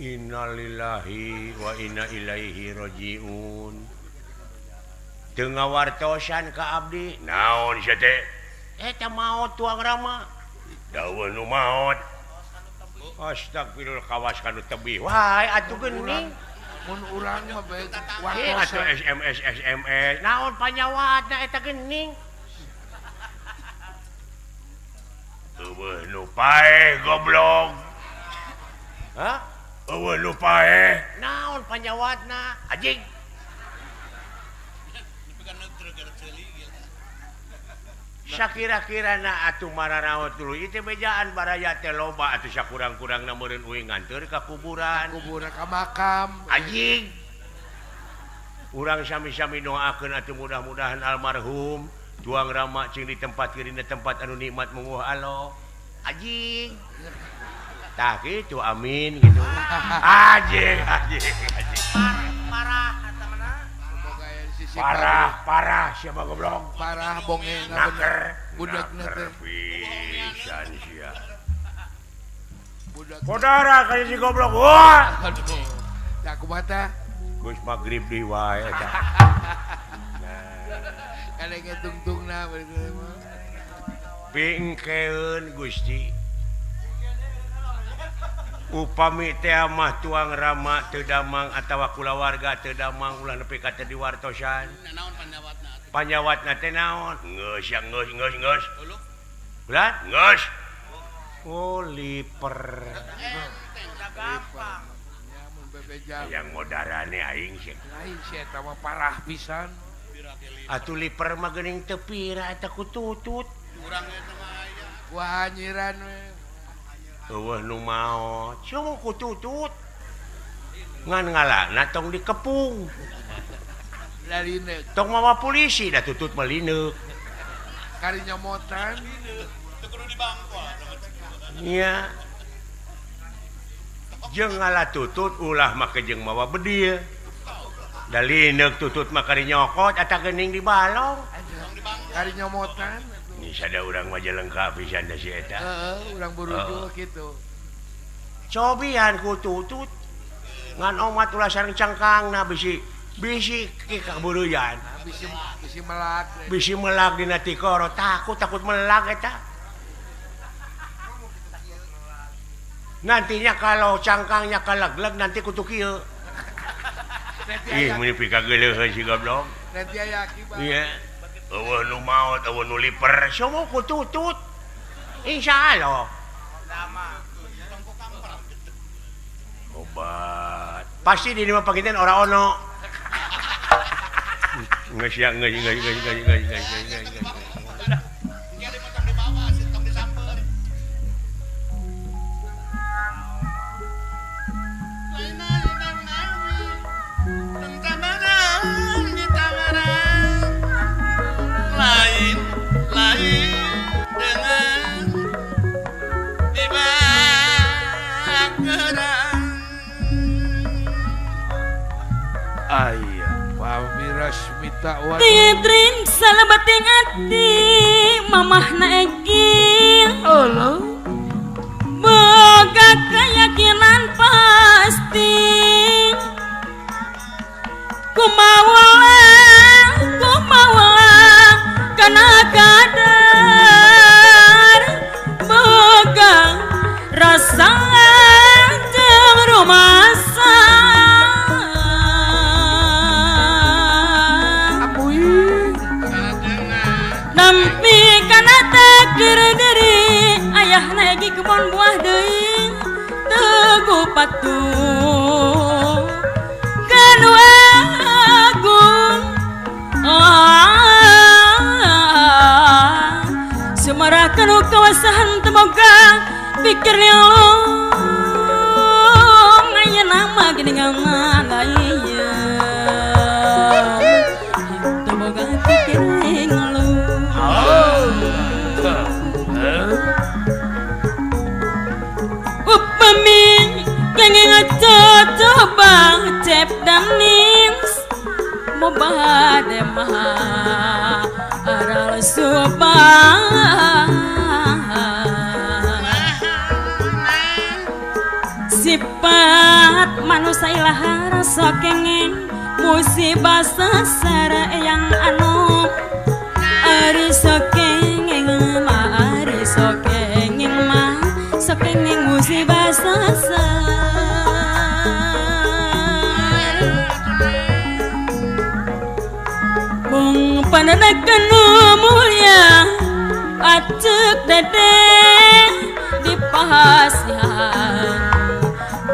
Innalillahi wa inna ilaihi rajiun. Teu ngawartosan ka abdi. Naon sia teh? Eta maot tuang rama. Daweuh nu maot. Astagfirullah kawas kanu tebih. Wahai atuh geuning. Mun urang mah bae Atuh wartosan. SMS. Naon panyawatna eta geuning? Eueuh nu paeh goblok. Hah? Eueuh nu paeh. Naon panyawatna? Anjing. Dipegang neutre gara ceuli gitu. Sakira-kirana atuh mararaot dulu ieu teh bejaan baraya teh loba atuh sakurang-kurangna meureun uing nganteur ka kuburan. Kuburan ka makam. Anjing. Urang sami-sami doakeun atuh mudah-mudahan almarhum tuang rama cing di tempat kirina tempat anu nikmat munguh Allah. Anjing. Tah kitu amin gitu. Anjing. Parah eta mah. Semoga aya di sisi Parah siapa goblok. parah bongena Naker. bener. Budakna teh. Pisan sia. Budak. Saudara kayak si goblok. Wah. Aduh. Da kumaha teh? Geus magrib deui wae eta. Kadenge tungtungna bener mah. Bingkeun Gusti. Upami teh mah tuang rama teu damang atawa kulawarga teu damang ulah nepi ka teu diwartosan. Naon panyawatna atuh. Panyawatna teh naon? Geus ya geus. Ulu. Ulah? Geus. Oh, liper. Gampang. Ya mun bebejang. Yang modarane aing sih. Lain si eta mah parah pisan. Atuh liper mah geuning teu pira eta ku tutut. Urang eta mah aya. Wah anyiran we. Eueuh nu maot. Cuma ku tutut. Ngan ngalana tong dikepung. Lalineuk. Tong mawa polisi dah tutut malineuk. Kari nyomotan. Teu kudu dibangkol. Iya. Jeung ngala tutut ulah make jeung mawa bedil. Dalineuk tutut makari nyokot eta geuning di balong. Kari nyomotan. Ini sada urang mah lengkap pisan da si eta. Urang buruju gitu. Cobian ku tutut. Ngan omat ulah sareng cangkangna bisi kaburuyan. Bisi melak. Bisi melag dina tikoro takut melag eta. Nantinya kalau cangkangnya kalaglag nanti kutu kieu. Ih, meni pika geuleuh si goblok. Nanti aya akibat. Iya. Eueuh nu maot, eueuh nu liper, somo ku tutut. Insyaallah. Obat. Pasti di mah pakinten ora ono. Geus ya geus. Lain dengan dibakaran. Aya, Pami Rasmita wa Titrin salabating ati mamahna Egi. Allah. Boga keyakinan pasti kumawa kana kadar boga rasa jeung rumasa nampi kana takdir diri ayahna Egi kebon buah deui teguh patuh kanu agung sumarakeun kawasahan temoga pikir liung ayeuna mah geuningan ngaya temoga pikir liung upami kenging coba cep dan nings mau bade maha aral subah sifat manusia ilahar sok kenging musibah sasara yang anu ari sok kenging mah ari sok kenging mah sok kenging musibah sasar mung pananakeun nu mulia acek dede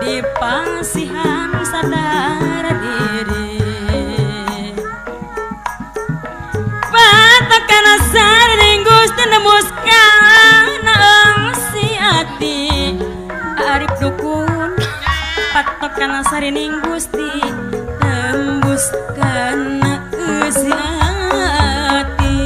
dipasihan sadar diri patakan asar ringgus tembus kana si ati arif dukun patokan asar ning Gusti tembus kana si ati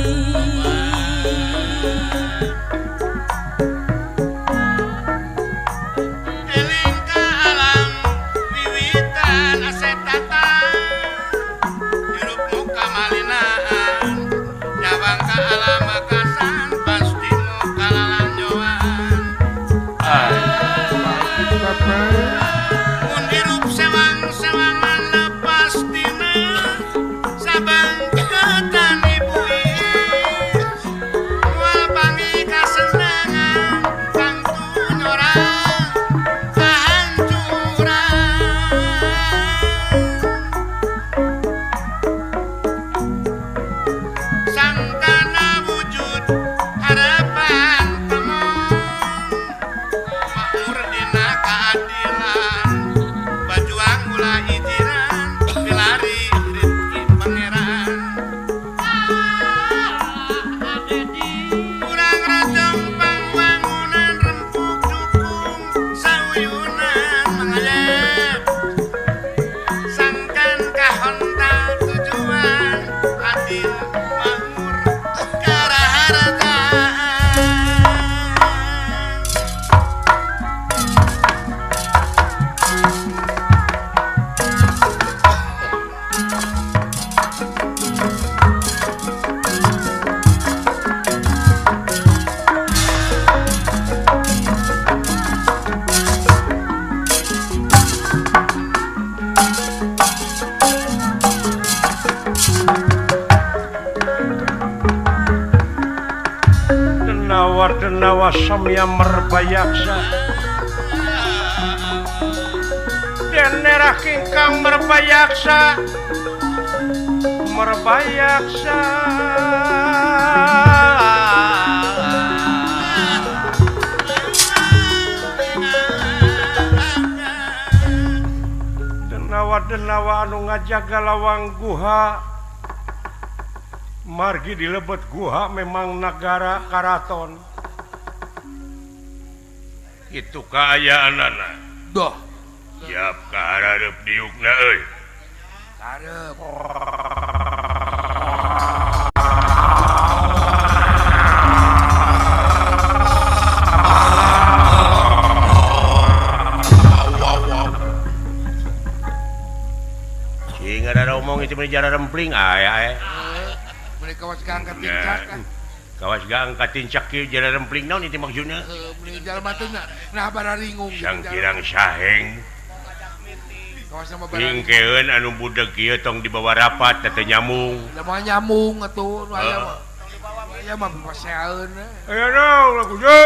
denawa samya merbayaksa dan nerah kingkang merbayaksa denawa anu ngajaga lawang guha margi dilebet guha memang negara karaton itu kaayaan-na doh siap kaharep diukna euy karep ada omong itu menjara rempling aya mereka kawas angkat tincak kan kawas angkat tincak kieu jara rempling naon itu maksudna meuli jalan batuna nah bararingung sang kirang saheng kawas sama bararingung hingkeun anu budak kieu tong dibawa rapat teh nyamung da mah nyamung atuh nu aya mah paseaeun aya naon lagu ge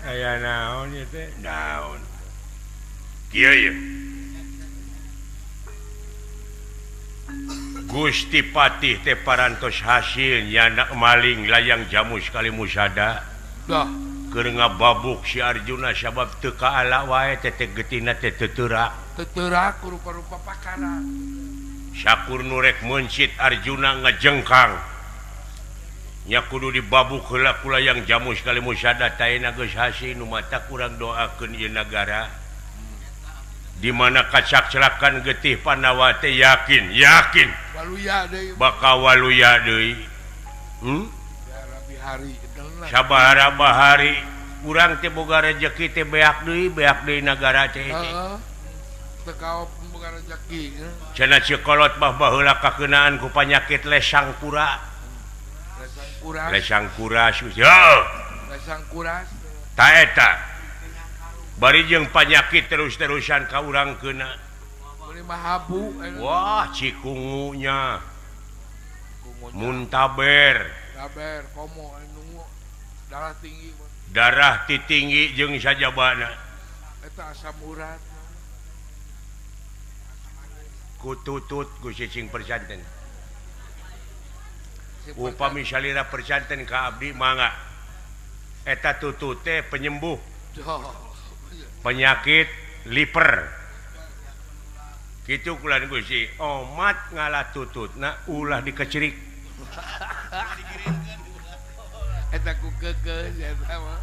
aya naon ieu teh naon kieu ye Gusti Patih teh parantos hasil nyanak maling layang jamu sekali musada dah keur ngababuk si Arjuna sabab teu kaala wae teh getina teh teuterak rupa-rupa pakara sakur nu rek mencit Arjuna ngajengkang nya kudu dibabuk heula ku layang jamu sekali musada taena geus hasil nu mata kurang doakeun ieu nagara di mana kacak celakan getih Pandawa teh yakin waluya deui bakal waluya deui hari sabahara bahari urang teh boga rezeki teh beak deui nagara teh teu kaop boga rezeki cenah cikolot mah baheula kakeunaan ku panyakit lesang kuras ta eta bari jeung panyakit terus-terusan ka urang keuna bari mahabu wah cikungunya muntaber komo anu darah tinggi jeung sajabana eta asam urat ku tutut ku cicing percanten upami salira percanten ka abdi mangga eta tutut teh penyembuh penyakit liver gitu kulan Gusti omat ngalah tututna ulah dikecerik eta ku kekeus eta mah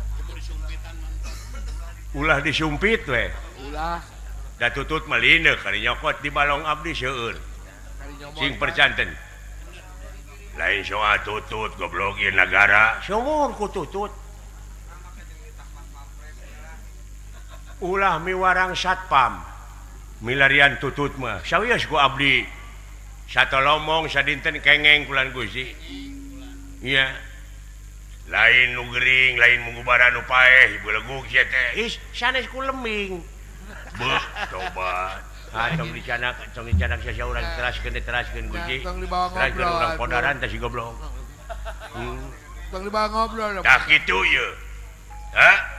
ulah disumpit we ulah da tutut mah lineuk kari nyokot di balong abdi seueur sing percanten lain soal tutut goblok ieu nagara sumur ku tutut ulah miwarang satpam milarian tutut mah sawios ku abdi satolomong sadinten kengeng kulan Gusti iya lain nu gering lain munggubaran nu paeh beleguk sia teh is sanes ku lembing beuh tobat tong dicanak sia urang teraskeun Gusti tong dibawa ngobrol urang podaran teh si goblok tong dibawa ngobrol tah kitu ye ha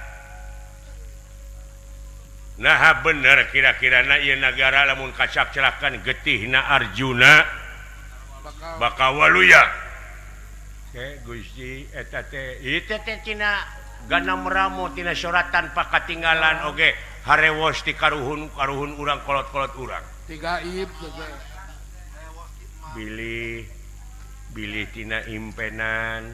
nah bener kira-kirana ieu nagara lamun kacak celakan getihna Arjuna bakal waluya Gusti eta teh ieu teh tina ganam ramo tina suratan pakatinggalan oge harewos ti karuhun urang kolot-kolot urang tiga ib bilih tina impenan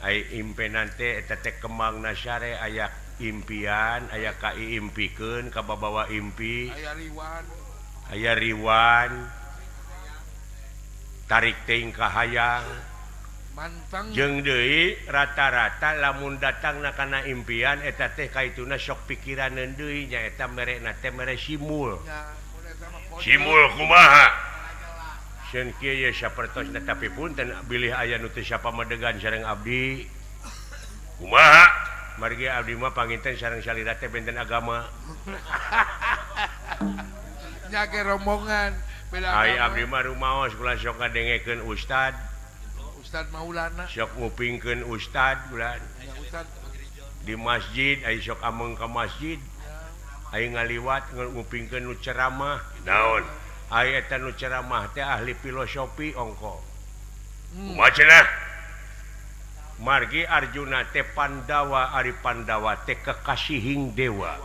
ai impenan teh eta teh kembangna syare aya impian aya kai impikeun ka babawa impi aya riwan tarik teuing ka hayang mantang jeung deui rata-rata lamun datangna kana impian eta teh kaituna sok pikiraneun deui nya eta merekna teh mere simul kumaha sieun kieu ye sapertosna tapi punten bilih aya nu teu sapa madegan sareng abdi kumaha margi abdi mah panginten sareng salira teh benten agama nya ge rombongan bela abdi mah rumaos kula sok ngadengekeun ustad Ustad Maulana sok ngupingkeun ustad bulan ya Ustad di masjid aya sok ameng ka masjid aya ngaliwat ngupingkeun nu ceramah naon aya eta nu ceramah teh ahli filosofi ongko kumaha cenah margi Arjuna teh Pandawa ari Pandawa teh kekasihing dewa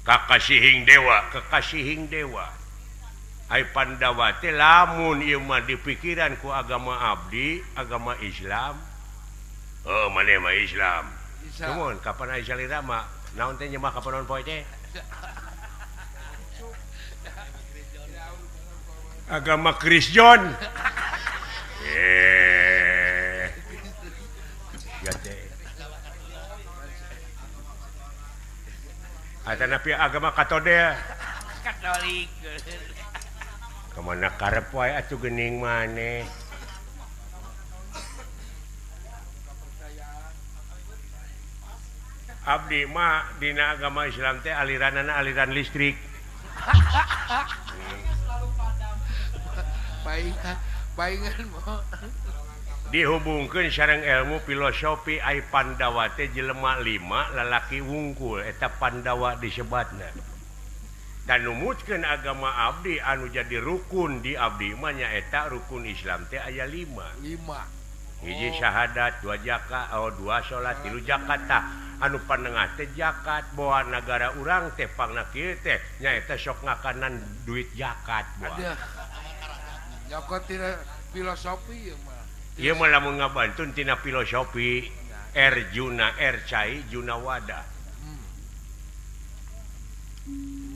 kekasihing dewa ai Pandawa teh lamun ieu mah dipikiran ku agama abdi agama Islam maneh mah Islam cuman kapan aya salira mah naon teh nyembah ka panon poe teh agama Kristen ya teh atana pi agama Katolik kemana karep wae atuh geuning maneh abdi mah dina agama Islam teh aliranana aliran listrik paingan mo dihubungkeun sareng ilmu filosofi ai Pandawa teh jelema 5 lalaki wungkul eta Pandawa disebatna dan numutkeun agama abdi anu jadi rukun di abdi mah nyaeta rukun Islam teh aya 5 hiji syahadat 2 zakat 2 salat 3 zakat tah anu panengah teh zakat boa negara urang teh pangna kieu teh nyaeta sok ngakanan duit zakat boa Joko tina filosofi ya mah. Ieu mah lamun ngabantun tina filosofi Erjuna Ercai Junawada.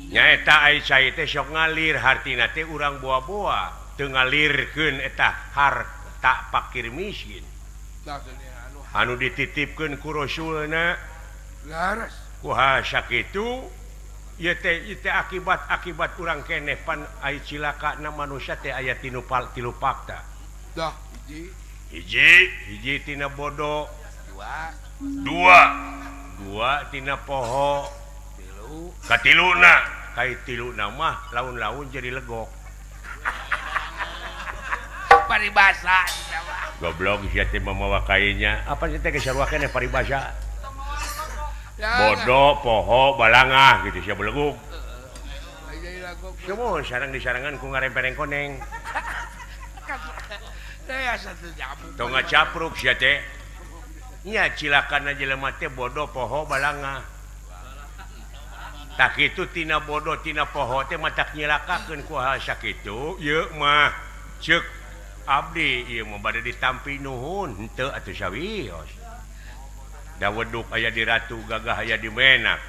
Nyaeta ai cai teh sok ngalir hartina teh urang boa-boa teu ngalirkeun eta harta fakir miskin. Anu dititipkeun ku Rasulna laras. Kuha sakitu ieu teh akibat urang keneh pan ai cilakana manusia teh aya tilu fakta. Dah hiji tina bodoh, dua tina poho, katiluna kai tiluna mah laun-laun jadi legok. Paribasa Goblok sia teh mamawa kainya. Apa sih teh kesarua keneh paribasa? Bodoh, poho, balangah gitu sia beleguk. Semua sarang disarangan ku ngarempereng koneng. Tong ngacapruk sia teh. Nya cilakana jelema teh bodoh, poho, balangah. Tak kitu tina bodoh, tina poho teh matak nyilakakeun ku hal sakitu, ieu mah ceuk abdi ieu mah bade ditampi nuhun henteu atuh sawios. Da weduk aya di ratu gagah aya di menak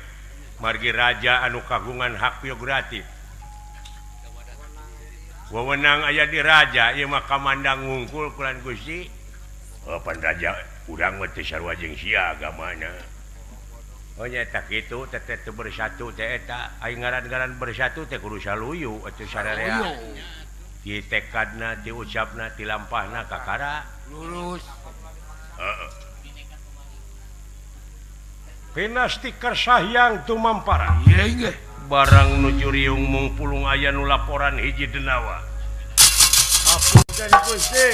margi raja anu kagungan hak prerogatif wewenang aya di raja ieu mah kamandang ngungkul kulan Gusti pan raja urang mah teu sarua jeung sia agamana nya eta kitu teh teu bersatu teh eta ai ngaran-ngaran bersatu teh kudu saluyu atuh sararea ti tekadna ti ucapna ti lampahna kakara lurus Pinasti kersahyang tumampara. Iya. Barang nuju riung mung pulung aya nu laporan hiji denawa. Apunten Gusti.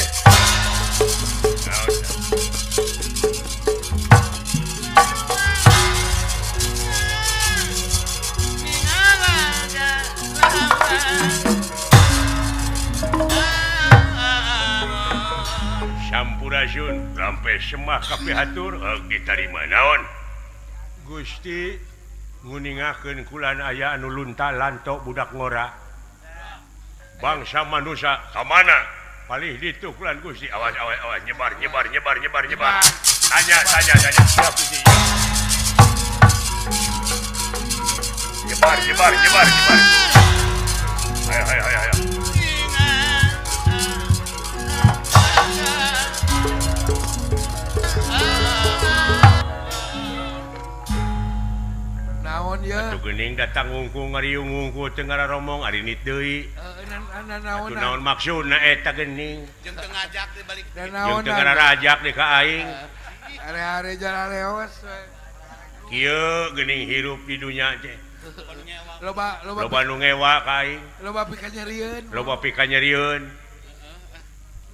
Sampurasun sampai semah kapihatur ditarima naon. Gusti nguningakeun kulan aya anu lunta lantok budak ngora bangsa manusia ka mana palih ditu kulan Gusti awas nyebar tanya siap Gusti nyebar ayo atuh geuning datang ngungku ngariung ngungku teu ngararomong ari nit deui atuh naon maksudna eta geuning jeung teu ngajak di balik jeung teu ngarajak di ka aing are-are jalan leos kieu geuning hirup di dunya teh loba nu ngewa ka aing loba pika nyarieun. loba pika nyerieun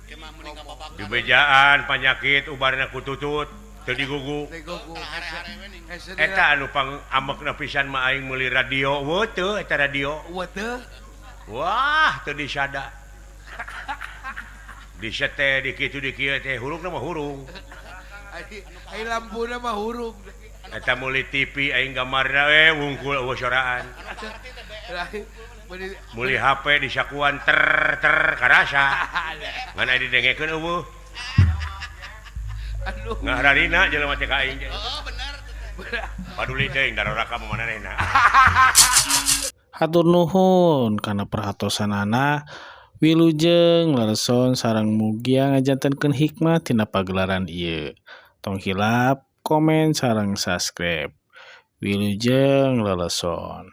Kemah mending ngababak. di bejaan penyakit ubarna kututut teu digugu Negogo. Hare-hare we ning. eta anu pang ambekna pisan mah aing meuli radio teu eta radio Wate. wah teu disada disete di kitu di kieu teh hurungna mah hurung Ai lampuna mah hurung. eta meuli TV aing gambarna wungkul eueuh soraan meuli HP di sakuan ter karasa ngan aya didengekeun eueuh Aduh. ngahararina jelema teh ka aing Oh, bener. paduli teuing daroraka manehna Hatur nuhun kana perhatosanana. Wilujeng lereson sareng mugia ngajantenkeun hikmah tina pagelaran ieu. Tong hilap, komen sareng subscribe. Wilujeng lereson.